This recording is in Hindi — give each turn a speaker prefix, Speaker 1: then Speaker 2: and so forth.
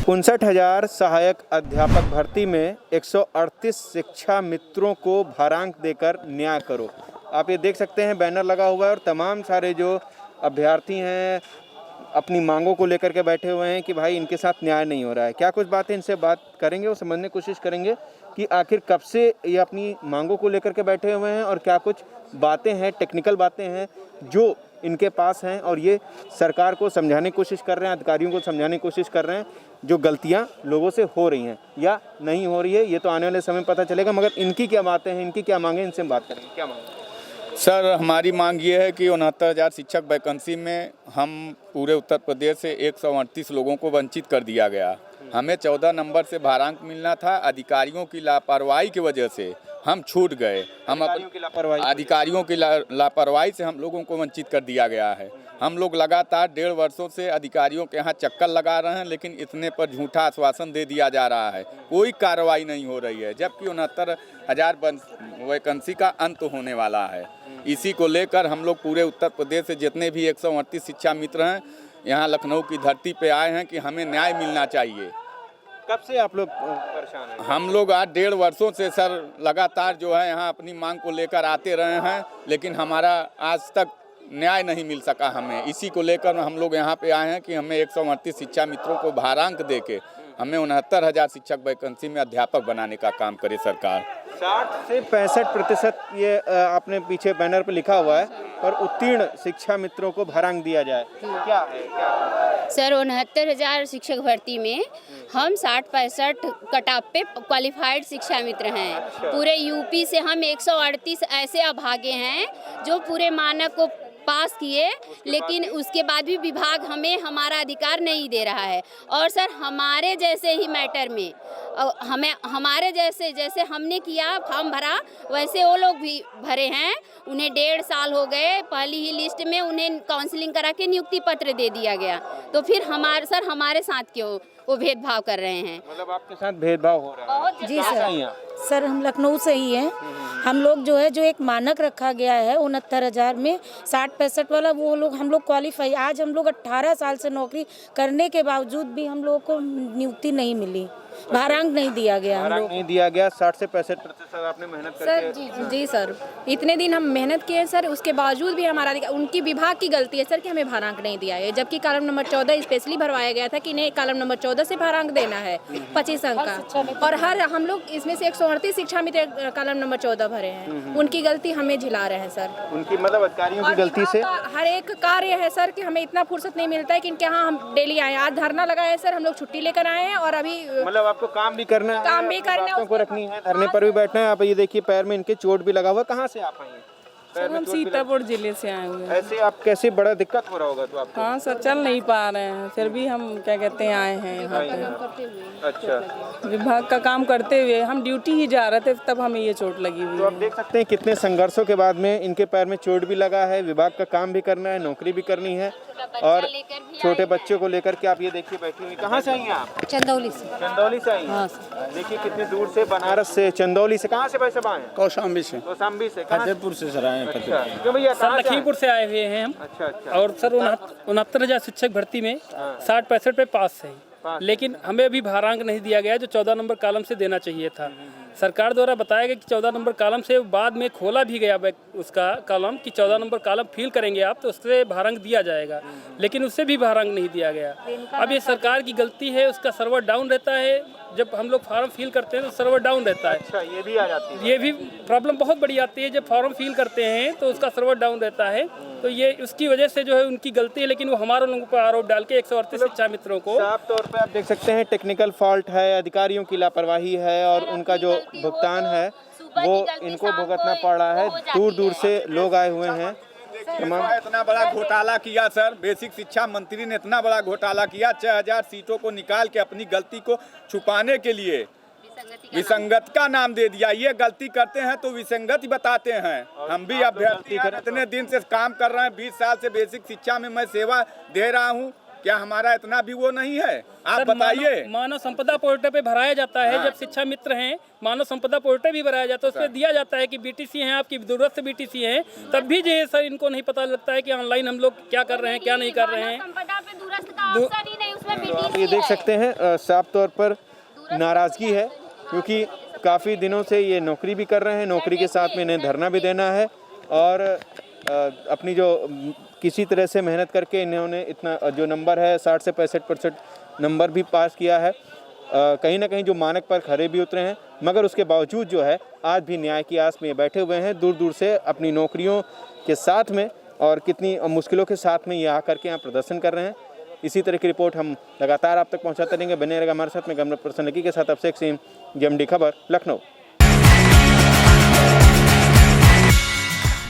Speaker 1: 59,000 सहायक अध्यापक भर्ती में 138 शिक्षा मित्रों को भारांक देकर न्याय करो। आप ये देख सकते हैं बैनर लगा हुआ है और तमाम सारे जो अभ्यर्थी हैं अपनी मांगों को लेकर के बैठे हुए हैं कि भाई इनके साथ न्याय नहीं हो रहा है। क्या कुछ बातें इनसे बात करेंगे और समझने की कोशिश करेंगे कि आखिर कब से ये अपनी मांगों को लेकर के बैठे हुए हैं और क्या कुछ बातें हैं, टेक्निकल बातें हैं जो इनके पास हैं और ये सरकार को समझाने की कोशिश कर रहे हैं, अधिकारियों को समझाने की कोशिश कर रहे हैं जो गलतियां लोगों से हो रही हैं या नहीं हो रही है, ये तो आने वाले समय पता चलेगा। मगर इनकी क्या बातें हैं, इनकी क्या मांगे, इनसे बात करेंगे। क्या मांगे
Speaker 2: सर? हमारी मांग ये है कि 69,000 शिक्षक वैकेंसी में हम पूरे उत्तर प्रदेश से 138 लोगों को वंचित कर दिया गया। हमें 14 नंबर से भारांक मिलना था, अधिकारियों की लापरवाही की वजह से हम छूट गए। अधिकारियों की लापरवाही से हम लोगों को वंचित कर दिया गया है। हम लोग लगातार 1.5 वर्षों से अधिकारियों के यहाँ चक्कर लगा रहे हैं, लेकिन इतने पर झूठा आश्वासन दे दिया जा रहा है, कोई कार्रवाई नहीं हो रही है, जबकि 69,000 वैकेंसी का अंत होने वाला है। इसी को लेकर हम लोग पूरे उत्तर प्रदेश से जितने भी 138 शिक्षा मित्र हैं यहाँ लखनऊ की धरती पे आए हैं कि हमें न्याय मिलना चाहिए।
Speaker 1: कब से आप लोग परेशान हैं?
Speaker 2: हम लोग आज 1.5 वर्षों से सर लगातार जो है यहाँ अपनी मांग को लेकर आते रहे हैं, लेकिन हमारा आज तक न्याय नहीं मिल सका हमें। इसी को लेकर हम लोग यहाँ पे आए हैं कि हमें 138 शिक्षा मित्रों को भारांक देके हमें 69,000 शिक्षक वैकेंसी में अध्यापक बनाने का काम करे सरकार।
Speaker 1: 60 से 65% ये आपने पीछे बैनर पर लिखा हुआ है और उत्तीर्ण शिक्षा मित्रों को भारांक दिया जाए, क्या है?
Speaker 3: सर 69,000 शिक्षक भर्ती में हम 60-65 कटाप पे क्वालिफाइड शिक्षा मित्र हैं। पूरे यूपी से हम 138 ऐसे अभागे हैं जो पूरे मानक को पास किए, लेकिन उसके बाद भी विभाग हमें हमारा अधिकार नहीं दे रहा है। और सर हमारे जैसे ही मैटर में हमें हमारे जैसे हमने किया फॉर्म भरा वैसे वो लोग भी भरे हैं। उन्हें 1.5 साल हो गए, पहली ही लिस्ट में उन्हें काउंसलिंग करा के नियुक्ति पत्र दे दिया गया। तो फिर हमारे साथ क्यों वो भेदभाव कर रहे हैं?
Speaker 1: मतलब आपके साथ भेदभाव हो रहा है?
Speaker 4: जी सर हम लखनऊ से ही हैं। हम लोग जो है जो एक मानक रखा गया है 69,000 में 60-65 वाला, वो लोग हम लोग क्वालिफाई। आज हम लोग 18 साल से नौकरी करने के बावजूद भी हम लोगों को नियुक्ति नहीं मिली, भारांक नहीं दिया गया।
Speaker 1: भारांक नहीं दिया गया। 60 से 65% आपने मेहनत करके
Speaker 5: सर जी सर, इतने दिन हम मेहनत किए सर, उसके बावजूद भी हमारा उनकी विभाग की गलती है सर कि हमें भारांक नहीं दिया है। जबकि कॉलम नंबर 14 स्पेशली भरवाया गया था कि इन्हें कॉलम नंबर 14 से भारांक देना है 25 अंक का, और हर हम लोग इसमें से 138 शिक्षा मित्र कॉलम नंबर 14 भरे हैं। उनकी गलती हमें झिला रहे हैं सर,
Speaker 1: उनकी मतलब अधिकारियों की गलती से।
Speaker 5: हर एक कार्य है सर कि हमें इतना फुर्सत नहीं मिलता है कि इनके यहाँ हम डेली आए। आज धरना लगाए हैं सर, हम लोग छुट्टी लेकर आए हैं और अभी
Speaker 1: मतलब आपको काम भी करना है,
Speaker 5: काम भी करना है,
Speaker 1: को रखनी है, धरने पर भी बैठना है। आप ये देखिए पैर में इनके चोट भी लगा हुआ। कहाँ से आप आए हैं?
Speaker 6: सर हम सीतापुर जिले से आए हुए हैं।
Speaker 1: ऐसे आप कैसे बड़ा दिक्कत हो रहा होगा तो आपको?
Speaker 6: हाँ सर, चल नहीं पा रहे हैं, फिर भी हम क्या कहते हैं आए हैं यहाँ पे।
Speaker 1: अच्छा,
Speaker 6: विभाग का काम करते हुए हम ड्यूटी ही जा रहे थे, तब हमें ये चोट लगी हुई
Speaker 1: तो आप देख सकते हैं कितने संघर्षों के बाद में इनके पैर में चोट भी लगा है। विभाग का काम भी करना है, नौकरी भी करनी है और छोटे बच्चे को लेकर के आप ये देखिए बैठी हुई। कहाँ से आई हैं आप?
Speaker 4: चंदौली से।
Speaker 1: चंदौली से आई हैं? देखिए कितने दूर से, बनारस से, चंदौली से। कहाँ से भाई सब आए हैं?
Speaker 7: कौशाम्बी से।
Speaker 1: कौशाम्बी से।
Speaker 7: फतेहपुर से सर आए हैं।
Speaker 1: अच्छा, क्यों भैया?
Speaker 8: सर लखीमपुर से आए हुए हैं हम।
Speaker 1: अच्छा।
Speaker 8: और सर 69,000 शिक्षक भर्ती में 60-65 पे पास है, लेकिन हमें अभी भारांक नहीं दिया गया जो 14 नंबर कॉलम से देना चाहिए था। सरकार द्वारा बताया गया कि 14 नंबर कॉलम से बाद में खोला भी गया उसका कॉलम कि 14 नंबर कॉलम फिल करेंगे आप तो उससे भारांक दिया जाएगा, लेकिन उससे भी भारांक नहीं दिया गया। अब ये सरकार की गलती है, उसका सर्वर डाउन रहता है। जब हम लोग फॉर्म फिल करते हैं तो सर्वर डाउन रहता है।
Speaker 1: अच्छा, ये भी आ जाती है?
Speaker 8: ये भी प्रॉब्लम बहुत बड़ी आती है। जब फॉर्म फिल करते हैं तो उसका सर्वर डाउन रहता है, तो ये उसकी वजह से जो है उनकी गलती है, लेकिन वो हमारे लोगों पर आरोप डाल के 138 शिक्षा मित्रों को
Speaker 1: साफ तौर पे आप देख सकते हैं टेक्निकल फॉल्ट है, अधिकारियों की लापरवाही है और उनका जो भुगतान है वो इनको भुगतना पड़ रहा है। दूर दूर से लोग आए हुए हैं।
Speaker 2: इतना बड़ा घोटाला किया सर, बेसिक शिक्षा मंत्री ने इतना बड़ा घोटाला किया। 6,000 सीटों को निकाल के अपनी गलती को छुपाने के लिए विसंगत का नाम दे दिया। ये गलती करते हैं तो विसंगत ही बताते हैं। हम भी अभ्यर्थी हैं, इतने दिन से काम कर रहे हैं, 20 साल से बेसिक शिक्षा में मैं सेवा दे रहा हूँ। क्या हमारा इतना भी वो नहीं है? आप बताइए।
Speaker 8: मानव संपदा पोर्टल पे भराया जाता है। जब शिक्षा मित्र हैं, मानव संपदा पोर्टल भी भराया जाता है, उसमें दिया जाता है कि बीटीसी हैं, आपकी जरूरत से बीटीसी हैं। तब भी जो है सर इनको नहीं पता लगता है कि ऑनलाइन हम लोग क्या कर रहे हैं, क्या नहीं कर रहे हैं।
Speaker 1: आप ये देख सकते हैं साफ तौर पर नाराज़गी है, क्योंकि काफ़ी दिनों से ये नौकरी भी कर रहे हैं, नौकरी के साथ में इन्हें धरना भी देना है और अपनी जो किसी तरह से मेहनत करके इन्होंने इतना जो नंबर है 60 से 65% नंबर भी पास किया है। कहीं ना कहीं जो मानक पर खरे भी उतरे हैं, मगर उसके बावजूद जो है आज भी न्याय की आस में बैठे हुए हैं, दूर दूर से अपनी नौकरियों के साथ में और कितनी मुश्किलों के साथ में ये आकर के यहाँ प्रदर्शन कर रहे हैं। इसी तरह की रिपोर्ट हम लगातार आप तक पहुँचाते रहेंगे। बने रहेगा हमारे साथ में गवर्नर पर्सन लकी के साथ अभिषेक सिंह, GMD खबर, लखनऊ।